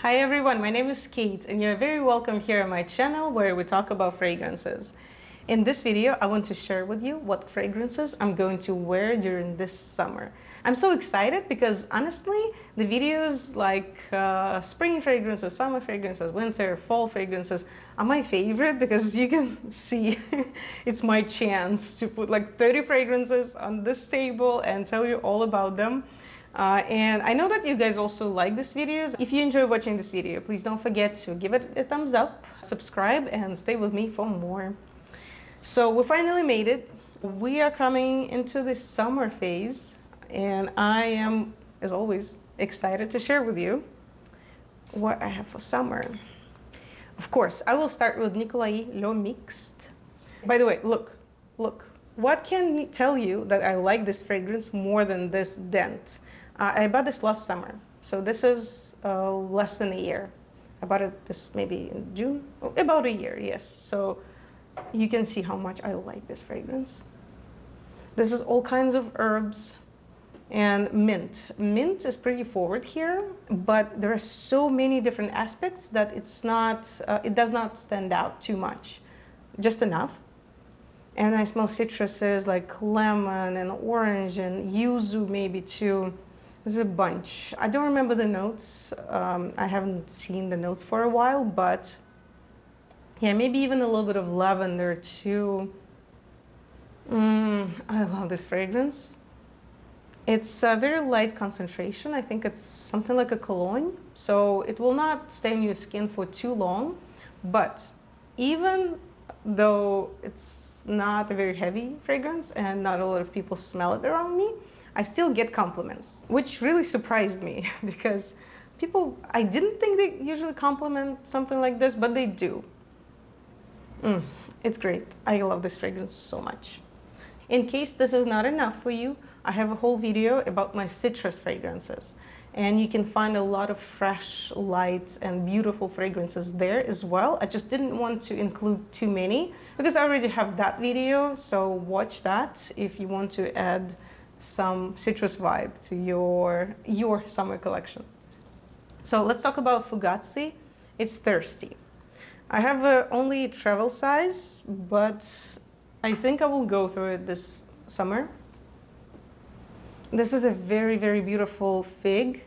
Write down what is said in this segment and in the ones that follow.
Hi everyone, my name is Kate and you're very welcome here on my channel where we talk about fragrances. In this video, I want to share with you what fragrances I'm going to wear during this summer. I'm so excited because honestly, the videos like spring fragrances, summer fragrances, winter, fall fragrances are my favorite because you can see it's my chance to put like 30 fragrances on this table and tell you all about them. And I know that you guys also like these videos. If you enjoy watching this video, please don't forget to give it a thumbs up, subscribe, and stay with me for more. So we finally made it. We are coming into the summer phase, and I am, as always, excited to share with you what I have for summer. Of course, I will start with Nicolai Le Mixte. By the way, look. What can tell you that I like this fragrance more than this Dent? I bought this last summer, so this is less than a year. I bought it this maybe in June, about a year, yes. So you can see how much I like this fragrance. This is all kinds of herbs and mint. Mint is pretty forward here, but there are so many different aspects that it's not, it does not stand out too much, just enough. And I smell citruses like lemon and orange and yuzu maybe too. There's a bunch. I don't remember the notes. I haven't seen the notes for a while, but yeah, maybe even a little bit of lavender too. I love this fragrance. It's a very light concentration. I think it's something like a cologne, so it will not stay on your skin for too long. But even though it's not a very heavy fragrance and not a lot of people smell it around me, I still get compliments, which really surprised me because I didn't think they usually compliment something like this, but they do. It's great. I love this fragrance so much. In case this is not enough for you, I have a whole video about my citrus fragrances. And you can find a lot of fresh, light, and beautiful fragrances there as well. I just didn't want to include too many because I already have that video. So watch that if you want to add some citrus vibe to your summer collection. So let's talk about Fugazzi. It's Thirsty. I have only travel size, but I think I will go through it this summer. This is a very, very beautiful fig.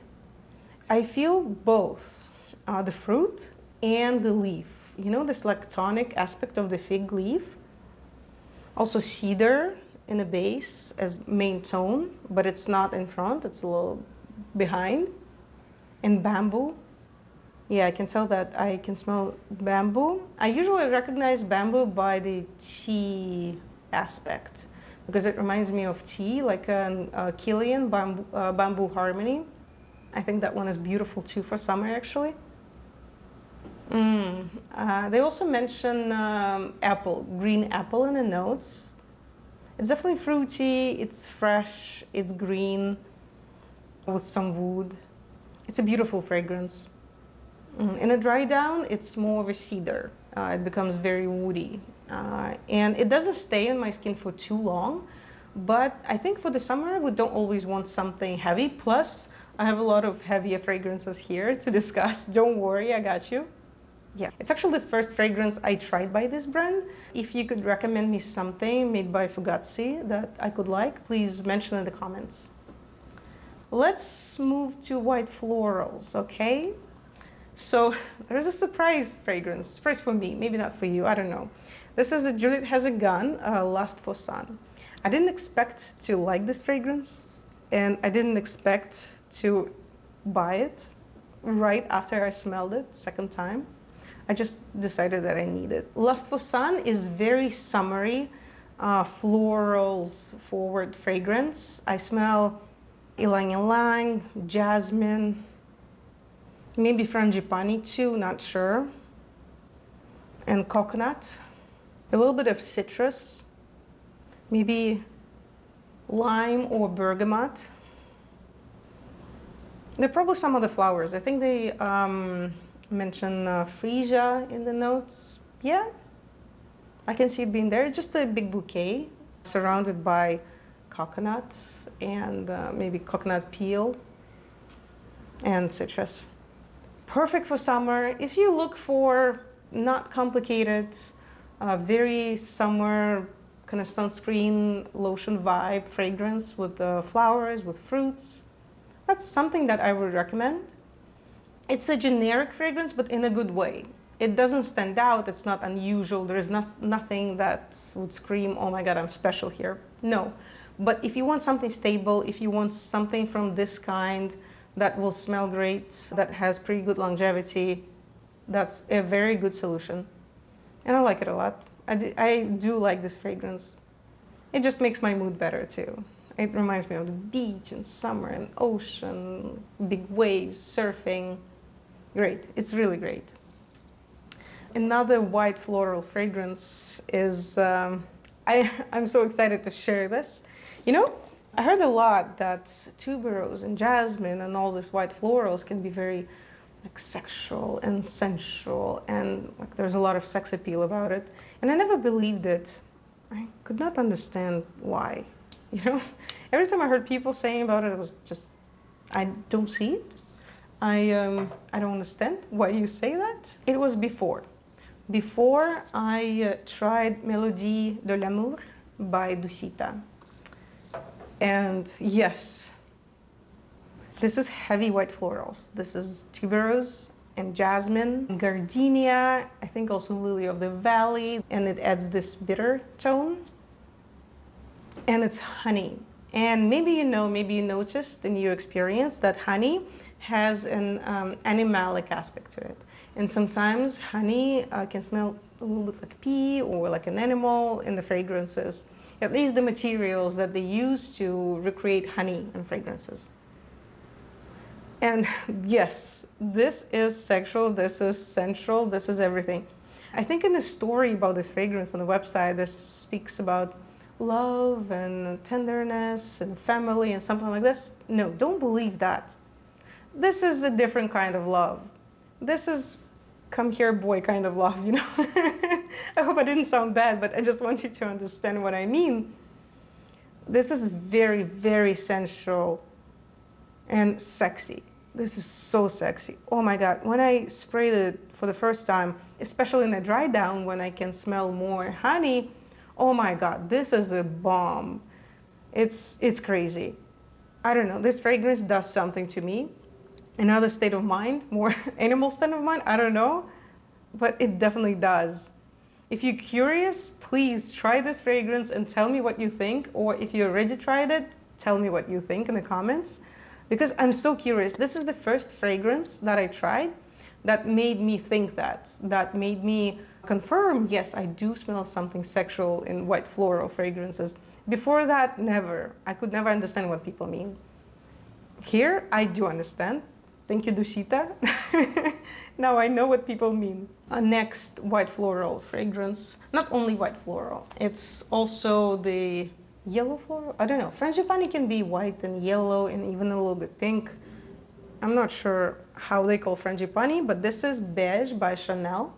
I feel both the fruit and the leaf. You know, this lactonic aspect of the fig leaf. Also cedar in the base as main tone, but it's not in front, it's a little behind. And bamboo. Yeah, I can tell that I can smell bamboo. I usually recognize bamboo by the tea aspect because it reminds me of tea, like a Kilian bamboo harmony. I think that one is beautiful too for summer, actually. They also mention apple, green apple in the notes. It's definitely fruity, it's fresh, it's green with some wood. It's a beautiful fragrance. In a dry down, it's more of a cedar. It becomes very woody. And it doesn't stay on my skin for too long. But I think for the summer, we don't always want something heavy. Plus, I have a lot of heavier fragrances here to discuss. Don't worry, I got you. Yeah, it's actually the first fragrance I tried by this brand. If you could recommend me something made by Fugazzi that I could like, please mention in the comments. Let's move to white florals, okay? So there's a surprise fragrance, surprise for me, maybe not for you, I don't know. This is a Juliette Has A Gun, Lust for Sun. I didn't expect to like this fragrance, and I didn't expect to buy it right after I smelled it second time. I just decided that I need it. Lust for Sun is very summery, florals forward fragrance. I smell ylang, jasmine, maybe frangipani too, not sure, and coconut, a little bit of citrus, maybe lime or bergamot. There are probably some other flowers. I think they mention freesia in the notes. Yeah, I can see it being there. Just a big bouquet surrounded by coconut and maybe coconut peel and citrus. perfect for summer. If you look for not complicated, very summer kind of sunscreen lotion vibe fragrance with the flowers, with fruits, that's something that I would recommend. It's a generic fragrance, but in a good way. It doesn't stand out. It's not unusual. There is nothing that would scream, oh my God, I'm special here. No. But if you want something stable, if you want something from this kind that will smell great, that has pretty good longevity, that's a very good solution. And I like it a lot. I do like this fragrance. It just makes my mood better too. It reminds me of the beach and summer and ocean, big waves, surfing. Great. It's really great. Another white floral fragrance is, I'm so excited to share this. You know, I heard a lot that tuberose and jasmine and all these white florals can be very like sexual and sensual, and like there's a lot of sex appeal about it. And I never believed it. I could not understand why. You know, every time I heard people saying about it, it was just, I don't see it. I don't understand why you say that. It was before I tried Melodie de l'amour by Dusita. And yes, this is heavy white florals. This is tuberose and jasmine, gardenia, I think also lily of the valley, and it adds this bitter tone. And it's honey. And maybe you know, maybe you noticed in your experience that honey has an animalic aspect to it. And sometimes honey can smell a little bit like pee or like an animal in the fragrances. At least the materials that they use to recreate honey and fragrances. And yes, this is sexual, this is sensual, this is everything. I think in the story about this fragrance on the website, this speaks about love and tenderness and family and something like this. No, don't believe that. This is a different kind of love. This is come here boy kind of love, you know. I hope I didn't sound bad, but I just want you to understand what I mean. This is very, very sensual and sexy. This is so sexy. Oh my God, when I sprayed it for the first time, especially in a dry down when I can smell more honey, oh my God, this is a bomb. It's crazy. I don't know, this fragrance does something to me. Another state of mind, more animal state of mind, I don't know, but it definitely does. If you're curious, please try this fragrance and tell me what you think, or if you already tried it, tell me what you think in the comments, because I'm so curious. This is the first fragrance that I tried that made me think that made me confirm, yes, I do smell something sexual in white floral fragrances. Before that, never. I could never understand what people mean. Here, I do understand. Thank you, Dusita. Now I know what people mean. Next, white floral fragrance. Not only white floral, it's also the yellow floral. I don't know. Frangipani can be white and yellow and even a little bit pink. I'm not sure how they call Frangipani, but this is Beige by Chanel.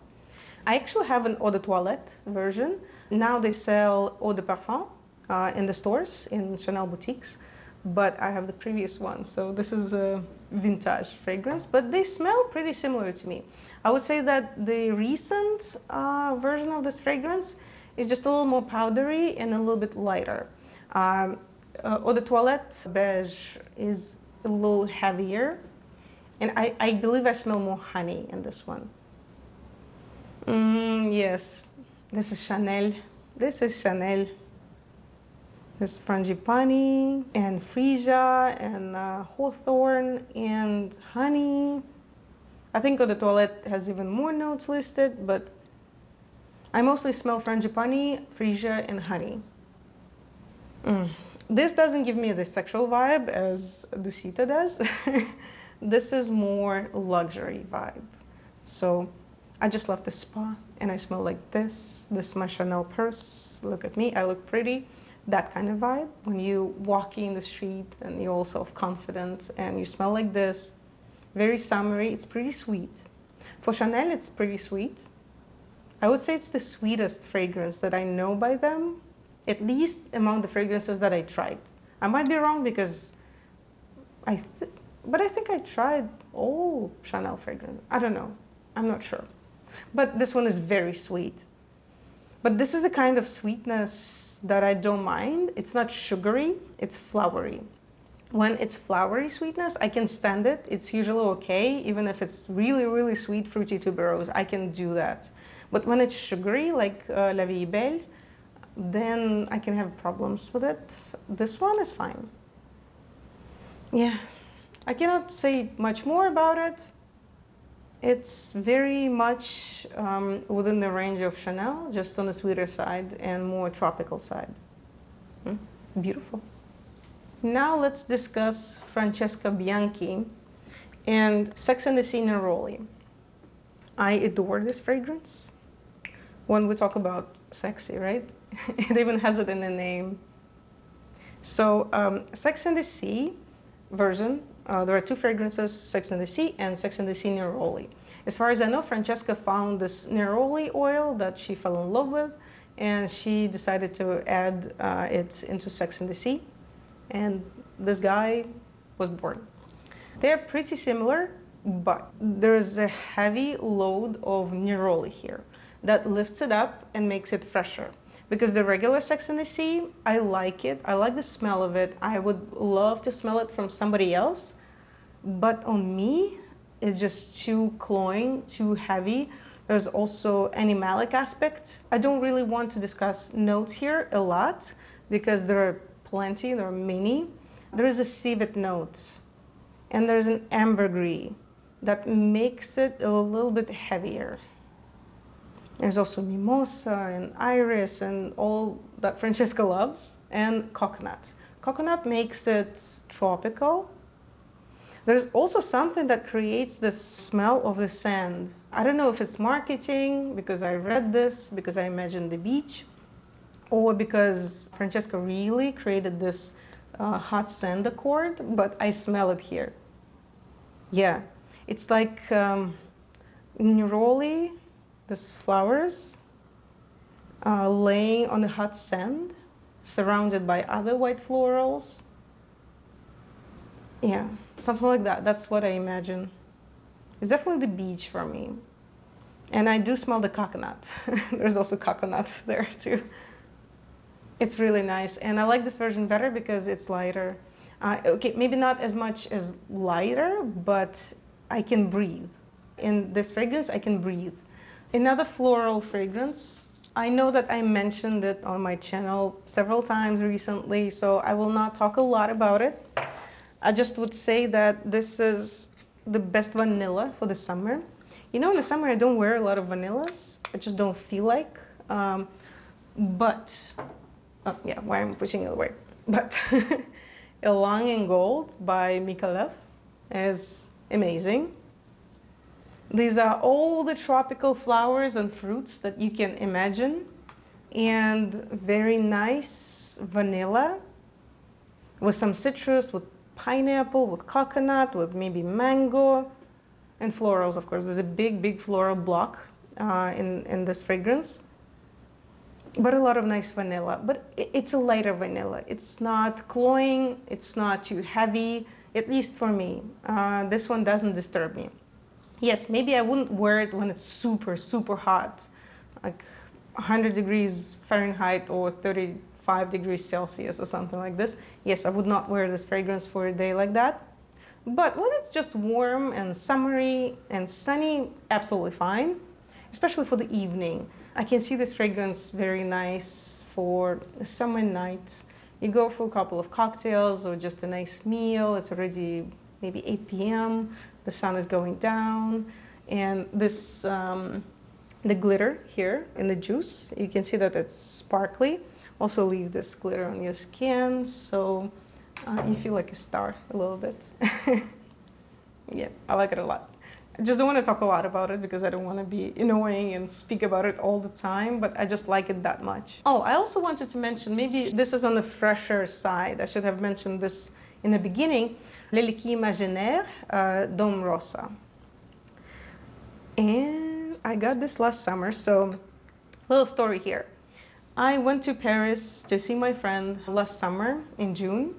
I actually have an eau de toilette version. Now they sell eau de parfum in the stores, in Chanel boutiques. But I have the previous one, so this is a vintage fragrance, but they smell pretty similar to me. I would say that the recent version of this fragrance is just a little more powdery and a little bit lighter. Eau de toilette Beige is a little heavier, and I believe I smell more honey in this one. Yes, this is Chanel. This is Chanel. There's frangipani and freesia and hawthorn and honey. I think Eau de Toilette has even more notes listed, but I mostly smell frangipani, freesia, and honey. This doesn't give me the sexual vibe as Dusita does. This is more luxury vibe. So I just left the spa and I smell like this. This is my Chanel purse. Look at me, I look pretty. That kind of vibe, when you walking in the street and you're all self-confident and you smell like this, very summery. It's pretty sweet. For Chanel, it's pretty sweet. I would say it's the sweetest fragrance that I know by them, at least among the fragrances that I tried. I might be wrong because but I think I tried all Chanel fragrance. I don't know. I'm not sure. But this one is very sweet. But this is a kind of sweetness that I don't mind. It's not sugary, it's flowery. When it's flowery sweetness, I can stand it. It's usually okay, even if it's really, really sweet, fruity tuberose, I can do that. But when it's sugary, like La Vie Belle, then I can have problems with it. This one is fine. Yeah, I cannot say much more about it. It's very much within the range of Chanel, just on the sweeter side and more tropical side. Beautiful. Now let's discuss Francesca Bianchi and Sex and the Sea Neroli. I adore this fragrance. When we talk about sexy, right? It even has it in the name. So Sex and the Sea version, there are two fragrances, Sex and the Sea and Sex and the Sea Neroli. As far as I know, Francesca found this Neroli oil that she fell in love with, and she decided to add it into Sex and the Sea, and this guy was born. They're pretty similar, but there's a heavy load of Neroli here that lifts it up and makes it fresher. Because the regular Sex and the Sea, I like it. I like the smell of it. I would love to smell it from somebody else. But on me, it's just too cloying, too heavy. There's also animalic aspect. I don't really want to discuss notes here a lot because there are plenty, there are many. There is a civet note and there's an ambergris that makes it a little bit heavier. There's also mimosa and iris and all that Francesca loves, and coconut. Coconut makes it tropical. There's also something that creates the smell of the sand. I don't know if it's marketing, because I read this, because I imagined the beach, or because Francesca really created this hot sand accord, but I smell it here. Yeah, it's like Neroli, these flowers laying on the hot sand, surrounded by other white florals. Yeah, something like that. That's what I imagine. It's definitely the beach for me. And I do smell the coconut. There's also coconut there too. It's really nice. And I like this version better because it's lighter. Okay, maybe not as much as lighter, but I can breathe. In this fragrance, I can breathe. Another floral fragrance. I know that I mentioned it on my channel several times recently, so I will not talk a lot about it. I just would say that this is the best vanilla for the summer. You know, in the summer I don't wear a lot of vanillas. I just don't feel like. Why I'm pushing it away. But Ylang in Gold by Micallef is amazing. These are all the tropical flowers and fruits that you can imagine, and very nice vanilla with some citrus, with pineapple, with coconut, with maybe mango, and florals, of course. There's a big floral block in this fragrance, but a lot of nice vanilla. But it's a lighter vanilla. It's not cloying, it's not too heavy, at least for me. This one doesn't disturb me. Yes, maybe I wouldn't wear it when it's super hot, like 100 degrees Fahrenheit or 35 degrees Celsius or something like this. Yes, I would not wear this fragrance for a day like that. But when it's just warm and summery and sunny, absolutely fine, especially for the evening. I can see this fragrance very nice for a summer night. You go for a couple of cocktails or just a nice meal. It's already maybe 8 p.m. The sun is going down, and this the glitter here in the juice, you can see that it's sparkly. Also leaves this glitter on your skin, so you feel like a star a little bit. Yeah, I like it a lot. I just don't want to talk a lot about it because I don't want to be annoying and speak about it all the time, but I just like it that much. Oh, I also wanted to mention, maybe this is on the fresher side. I should have mentioned this in the beginning. Le Liquide Imaginaires, Dôme Rosa. And I got this last summer, so little story here. I went to Paris to see my friend last summer in June,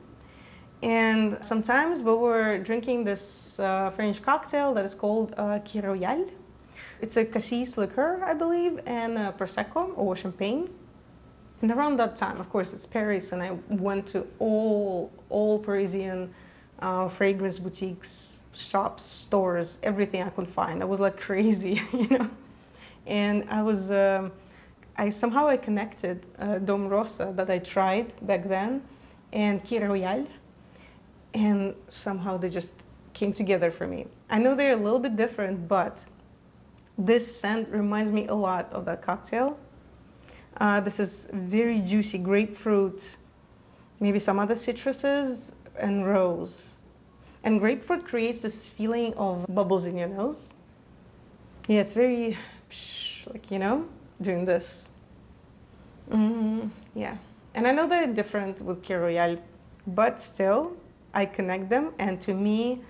And sometimes we were drinking this French cocktail that is called Royale. It's a cassis liqueur, I believe, and Prosecco or champagne. And around that time, of course, it's Paris, and I went to all Parisian fragrance boutiques, shops, stores, everything I could find. I was like crazy, you know. And I somehow connected Dom Rosa that I tried back then and Royale, and somehow they just came together for me. I know they're a little bit different, but this scent reminds me a lot of that cocktail. This is very juicy grapefruit, maybe some other citruses, and rose. And grapefruit creates this feeling of bubbles in your nose. Yeah, it's very, like, you know, doing this. Yeah. And I know they're different with Royale, but still, I connect them. And to me,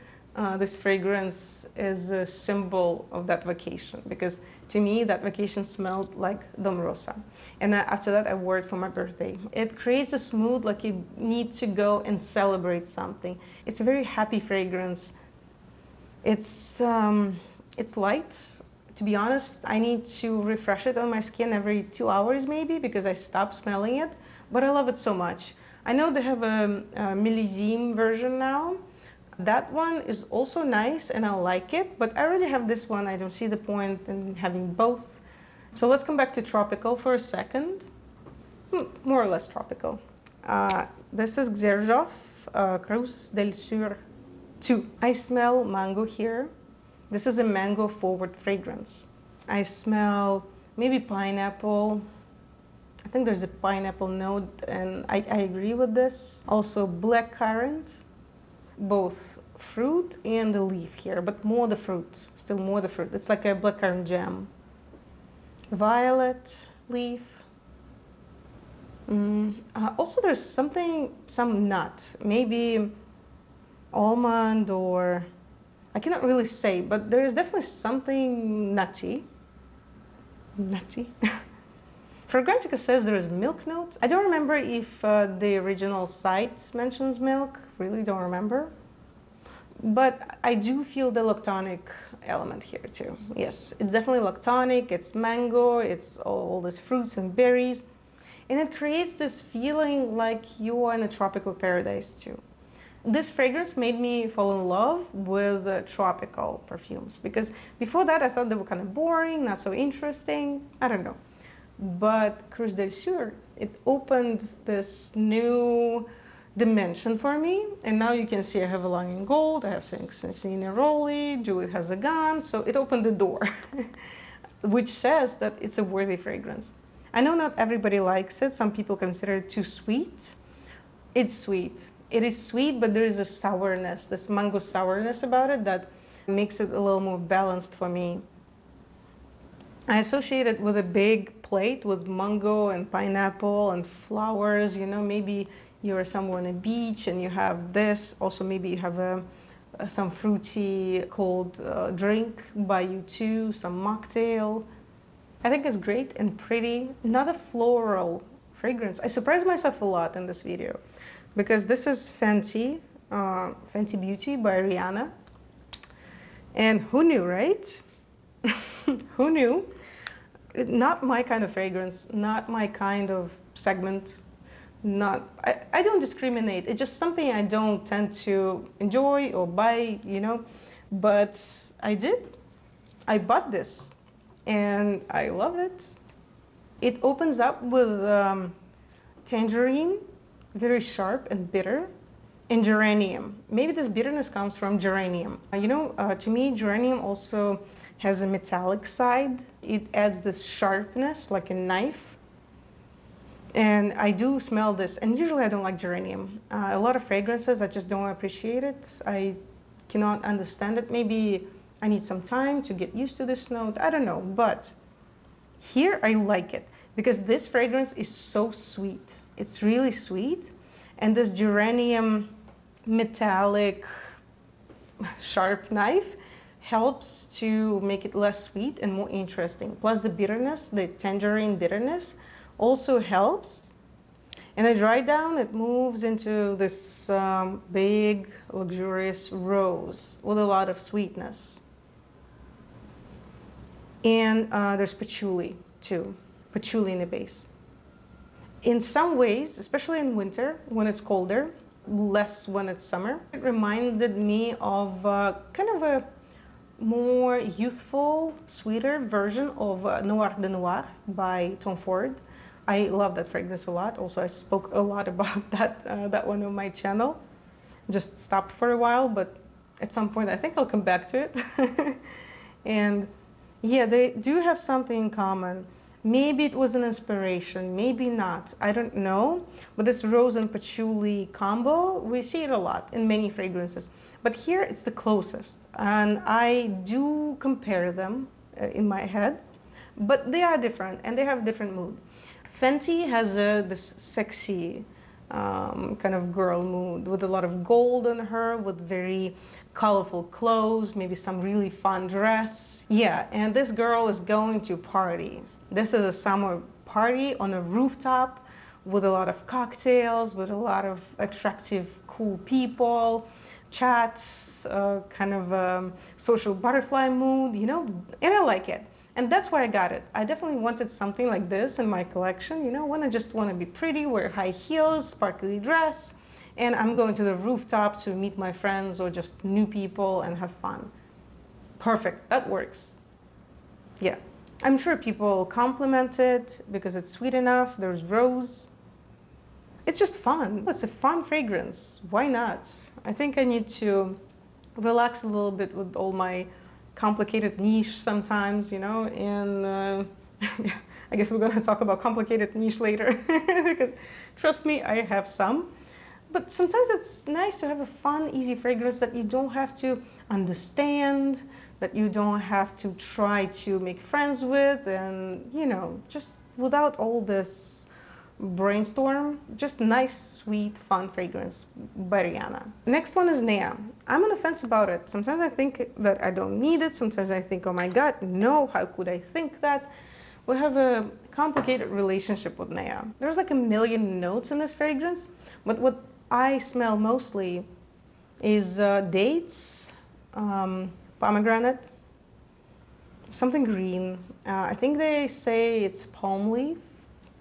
this fragrance is a symbol of that vacation, because to me, that vacation smelled like Dom Rosa. And then after that, I wore it for my birthday. It creates this mood like you need to go and celebrate something. It's a very happy fragrance. It's light. To be honest, I need to refresh it on my skin every 2 hours maybe, because I stopped smelling it, but I love it so much. I know they have a millésime version now. That one is also nice and I like it, but I already have this one. I don't see the point in having both. So let's come back to tropical for a second. More or less tropical. This is Xerjoff, Cruz del Sur II. I smell mango here. This is a mango forward fragrance. I smell maybe pineapple. I think there's a pineapple note, and I agree with this. Also blackcurrant. Both fruit and the leaf here, but more the fruit, still more the fruit. It's like a blackcurrant jam. Violet leaf. Also there's some nut, maybe almond, or I cannot really say, but there is definitely something nutty. Francesca says there is milk note. I don't remember if the original site mentions milk. Really don't remember. But I do feel the lactonic element here too. Yes, it's definitely lactonic. It's mango. It's all these fruits and berries. And it creates this feeling like you are in a tropical paradise too. This fragrance made me fall in love with tropical perfumes, because before that I thought they were kind of boring, not so interesting. I don't know. But Cruz del Sur, it opened this new dimension for me. And now you can see I have Ylang in gold, I have Neroli, Juliette Has A Gun. So it opened the door, which says that it's a worthy fragrance. I know not everybody likes it. Some people consider it too sweet. It's sweet. It is sweet, but there is a sourness, this mango sourness about it that makes it a little more balanced for me. I associate it with a big plate with mango and pineapple and flowers. You know, maybe you're somewhere on a beach and you have this. Also, maybe you have some fruity cold drink by you too, some mocktail. I think it's great and pretty. Not a floral fragrance. I surprised myself a lot in this video, because this is Fenty, Fenty Beauty by Rihanna. And who knew, right? Who knew? Not my kind of fragrance, not my kind of segment. I don't discriminate. It's just something I don't tend to enjoy or buy, you know. But I did. I bought this and I love it. It opens up with tangerine, very sharp and bitter, and geranium. Maybe this bitterness comes from geranium. You know, to me, geranium also has a metallic side. It adds this sharpness like a knife. And I do smell this, and usually I don't like geranium. A lot of fragrances, I just don't appreciate it. I cannot understand it. Maybe I need some time to get used to this note. I don't know, but here I like it because this fragrance is so sweet. It's really sweet. And this geranium metallic sharp knife helps to make it less sweet and more interesting. Plus the bitterness, the tangerine bitterness also helps. And the dry down, it moves into this big, luxurious rose with a lot of sweetness. And there's patchouli too, patchouli in the base. In some ways, especially in winter, when it's colder, less when it's summer, it reminded me of kind of a more youthful, sweeter version of Noir de Noir by Tom Ford. I love that fragrance a lot. Also, I spoke a lot about that one on my channel. Just stopped for a while, but at some point I think I'll come back to it. And yeah, they do have something in common. Maybe it was an inspiration, maybe not, I don't know. But this rose and patchouli combo, we see it a lot in many fragrances. But here it's the closest, and I do compare them in my head, but they are different and they have different mood. Fenty has this sexy kind of girl mood with a lot of gold on her, with very colorful clothes, maybe some really fun dress. Yeah, and this girl is going to party. This is a summer party on a rooftop with a lot of cocktails, with a lot of attractive, cool people, chats, kind of social butterfly mood, you know, and I like it. And that's why I got it. I definitely wanted something like this in my collection, you know, when I just want to be pretty, wear high heels, sparkly dress, and I'm going to the rooftop to meet my friends or just new people and have fun. Perfect, that works. Yeah, I'm sure people compliment it because it's sweet enough, there's rose. It's just fun. It's a fun fragrance, why not? I think I need to relax a little bit with all my complicated niche sometimes, you know, and I guess we're going to talk about complicated niche later because trust me, I have some. But sometimes it's nice to have a fun, easy fragrance that you don't have to understand, that you don't have to try to make friends with, and, you know, just without all this brainstorm, just nice, sweet, fun fragrance by Rihanna. Next one is Nea. I'm on the fence about it. Sometimes I think that I don't need it. Sometimes I think, oh my God, no, how could I think that? We have a complicated relationship with Nea. There's like a million notes in this fragrance, but what I smell mostly is dates, pomegranate, something green. I think they say it's palm leaf.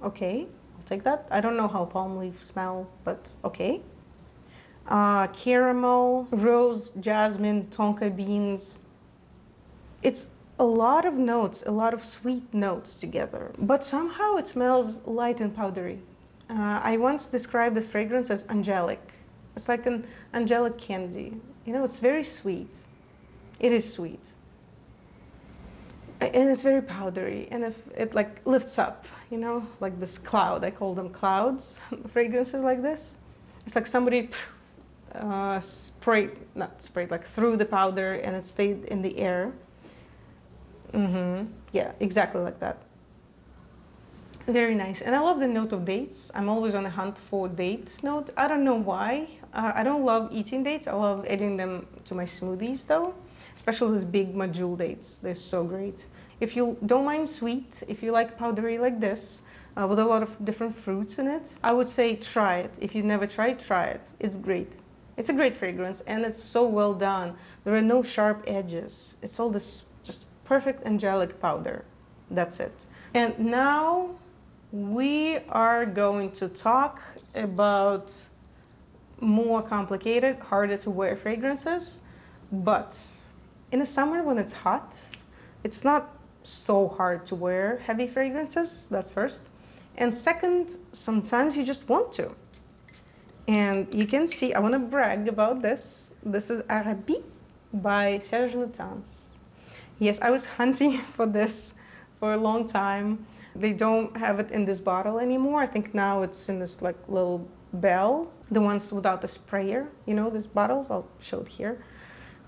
Okay. Take that. I don't know how palm leaf smell, but okay. Caramel, rose, jasmine, tonka beans. It's a lot of notes, a lot of sweet notes together, but somehow it smells light and powdery. I once described this fragrance as angelic. It's like an angelic candy. You know, it's very sweet. It is sweet. And it's very powdery, and if it like lifts up, you know, like this cloud. I call them clouds, fragrances like this. It's like somebody sprayed, like threw the powder and it stayed in the air. Yeah, exactly like that. Very nice. And I love the note of dates. I'm always on the hunt for dates note. I don't know why. I don't love eating dates. I love adding them to my smoothies though. Especially these big medjool dates. They're so great. If you don't mind sweet, if you like powdery like this, with a lot of different fruits in it, I would say try it. If you never tried, try it. It's great. It's a great fragrance and it's so well done. There are no sharp edges. It's all this just perfect angelic powder. That's it. And now we are going to talk about more complicated, harder to wear fragrances, but in the summer when it's hot, it's not so hard to wear heavy fragrances, that's first. And second, sometimes you just want to. And you can see, I want to brag about this. This is Arabie by Serge Lutens. Yes, I was hunting for this for a long time. They don't have it in this bottle anymore. I think now it's in this like little bell, the ones without the sprayer, you know, these bottles, I'll show it here.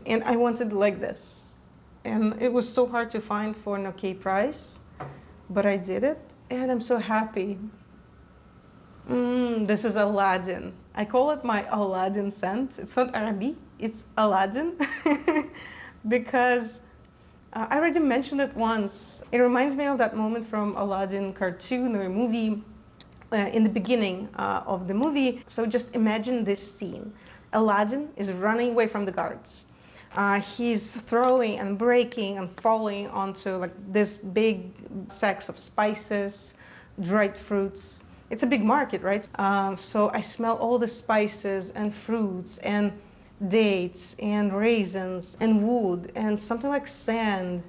And I wanted like this. And it was so hard to find for an okay price, but I did it and I'm so happy. This is Aladdin. I call it my Aladdin scent. It's not Arabie, it's Aladdin because I already mentioned it once. It reminds me of that moment from Aladdin cartoon or movie in the beginning of the movie. So just imagine this scene. Aladdin is running away from the guards. He's throwing and breaking and falling onto like this big sacks of spices, dried fruits. It's a big market, right? So I smell all the spices and fruits and dates and raisins and wood and something like sand,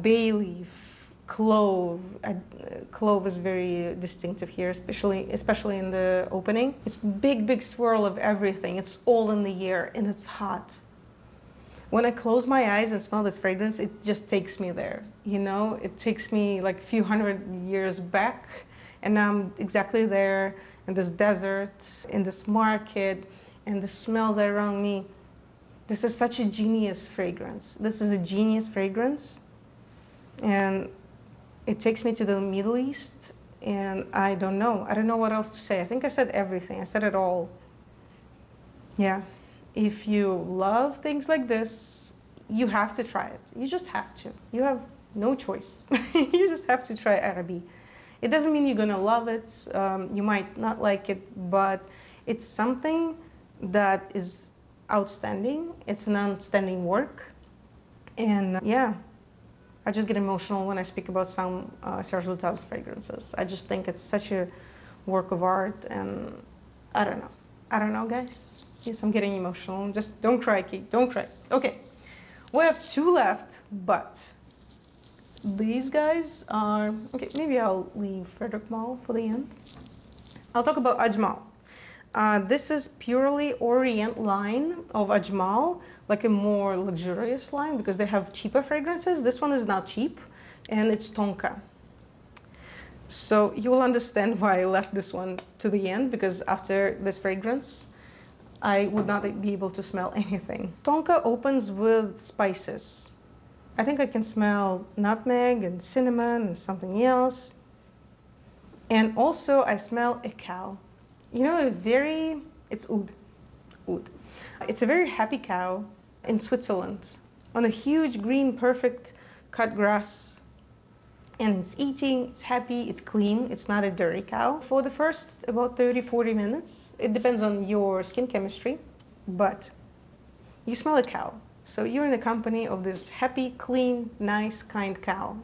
bay leaf, clove. Clove is very distinctive here, especially in the opening. It's a big swirl of everything. It's all in the air and it's hot. When I close my eyes and smell this fragrance, it just takes me there. You know, it takes me like a few hundred years back, and I'm exactly there in this desert, in this market, and the smells around me. This is such a genius fragrance. This is a genius fragrance, and it takes me to the Middle East, and I don't know what else to say. I think I said everything. I said it all. Yeah. If you love things like this, you have to try it. You just have to. You have no choice. You just have to try Arabie. It doesn't mean you're gonna love it. You might not like it, but it's something that is outstanding. It's an outstanding work. And yeah, I just get emotional when I speak about some Serge Lutens fragrances. I just think it's such a work of art, and I don't know, guys. Yes, I'm getting emotional. Just don't cry, Kate. Don't cry. Okay, we have 2 left, but these guys are... Okay, maybe I'll leave Frederic Malle for the end. I'll talk about Ajmal. This is purely Orient line of Ajmal, like a more luxurious line, because they have cheaper fragrances. This one is not cheap, and it's Tonka. So you will understand why I left this one to the end, because after this fragrance, I would not be able to smell anything. Tonka opens with spices. I think I can smell nutmeg and cinnamon and something else. And also I smell a cow. You know, it's oud. It's a very happy cow in Switzerland on a huge green, perfect cut grass. And it's eating, it's happy, it's clean, it's not a dirty cow. For the first about 30-40 minutes, it depends on your skin chemistry, but you smell a cow. So you're in the company of this happy, clean, nice, kind cow.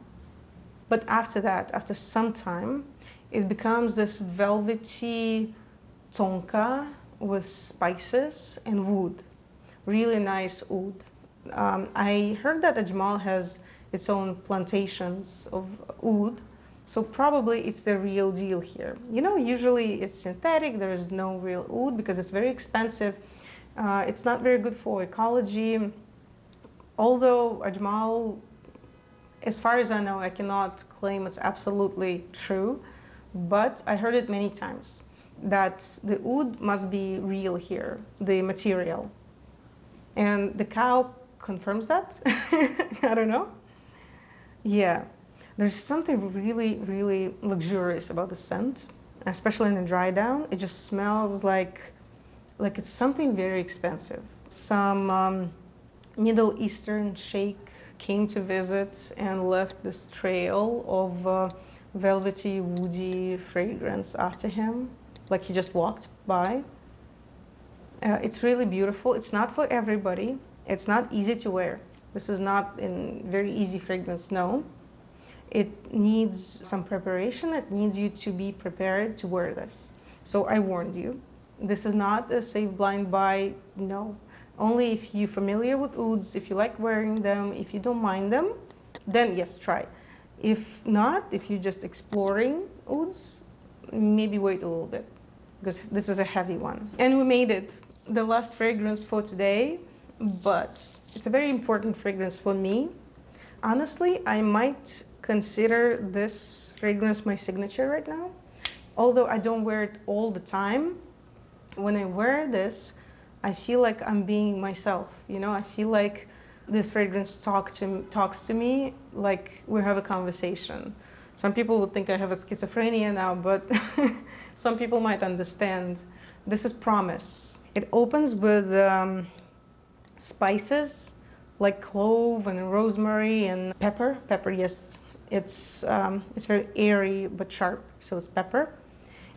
But after that, after some time, it becomes this velvety Tonka with spices and wood. Really nice oud. I heard that Ajmal has its own plantations of oud, so probably it's the real deal here. You know, usually it's synthetic, there is no real oud because it's very expensive. It's not very good for ecology. Although Ajmal, as far as I know, I cannot claim it's absolutely true, but I heard it many times that the oud must be real here, the material. And the cow confirms that. I don't know. Yeah, there's something really luxurious about the scent, especially in the dry down. It just smells like it's something very expensive. Some Middle Eastern sheikh came to visit and left this trail of velvety, woody fragrance after him, like he just walked by. It's really beautiful. It's not for everybody. It's not easy to wear. This is not a very easy fragrance, no. It needs some preparation. It needs you to be prepared to wear this. So I warned you. This is not a safe blind buy, no. Only if you're familiar with ouds, if you like wearing them, if you don't mind them, then yes, try. If not, if you're just exploring ouds, maybe wait a little bit, because this is a heavy one. And we made it, the last fragrance for today, but it's a very important fragrance for me. Honestly, I might consider this fragrance my signature right now. Although I don't wear it all the time, when I wear this, I feel like I'm being myself. You know, I feel like this fragrance talks to me like we have a conversation. Some people would think I have a schizophrenia now, but some people might understand. This is promise. It opens with spices like clove and rosemary and pepper. Pepper, yes. It's very airy but sharp, so it's pepper.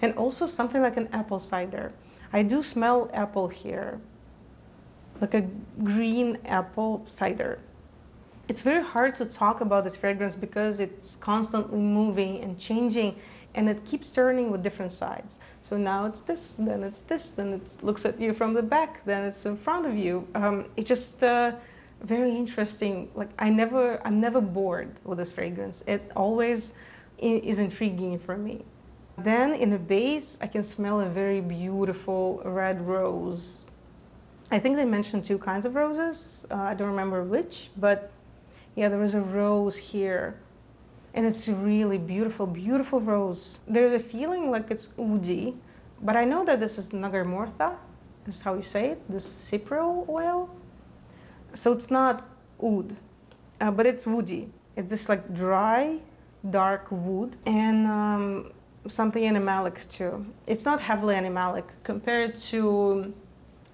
And also something like an apple cider. I do smell apple here, like a green apple cider. It's very hard to talk about this fragrance because it's constantly moving and changing, and it keeps turning with different sides. So now it's this, then it's this, then it looks at you from the back, then it's in front of you. It's just very interesting. Like I'm never bored with this fragrance. It always is intriguing for me. Then in the base, I can smell a very beautiful red rose. I think they mentioned two kinds of roses. I don't remember which, but yeah, there is a rose here. And it's a really beautiful, beautiful rose. There's a feeling like it's woody, but I know that this is nagarmortha. This is how you say it, this cypriol oil. So it's not oud, but it's woody. It's just like dry, dark wood, and something animalic too. It's not heavily animalic. Compared to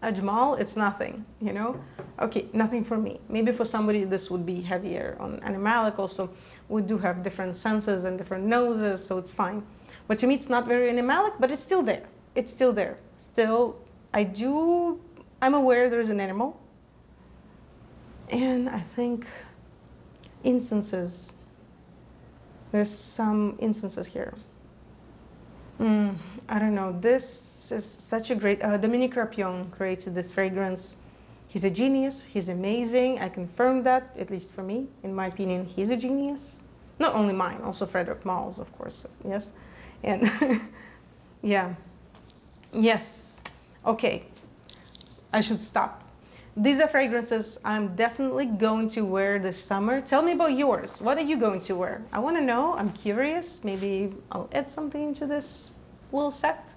Ajmal, it's nothing, you know? Okay, nothing for me. Maybe for somebody this would be heavier on animalic. Also, we do have different senses and different noses, so it's fine. But to me, it's not very animalic, but it's still there. It's still there. Still, I'm aware there's an animal. And I think incenses. There's some incenses here. I don't know. This is such a great... Dominique Rapion created this fragrance. He's a genius. He's amazing. I confirm that, at least for me. In my opinion, he's a genius. Not only mine, also Frederic Malle's, of course. Yes. And yeah. Yes. Okay. I should stop. These are fragrances I'm definitely going to wear this summer. Tell me about yours. What are you going to wear? I want to know. I'm curious. Maybe I'll add something to this little set.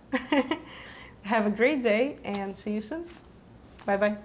Have a great day and see you soon. Bye-bye.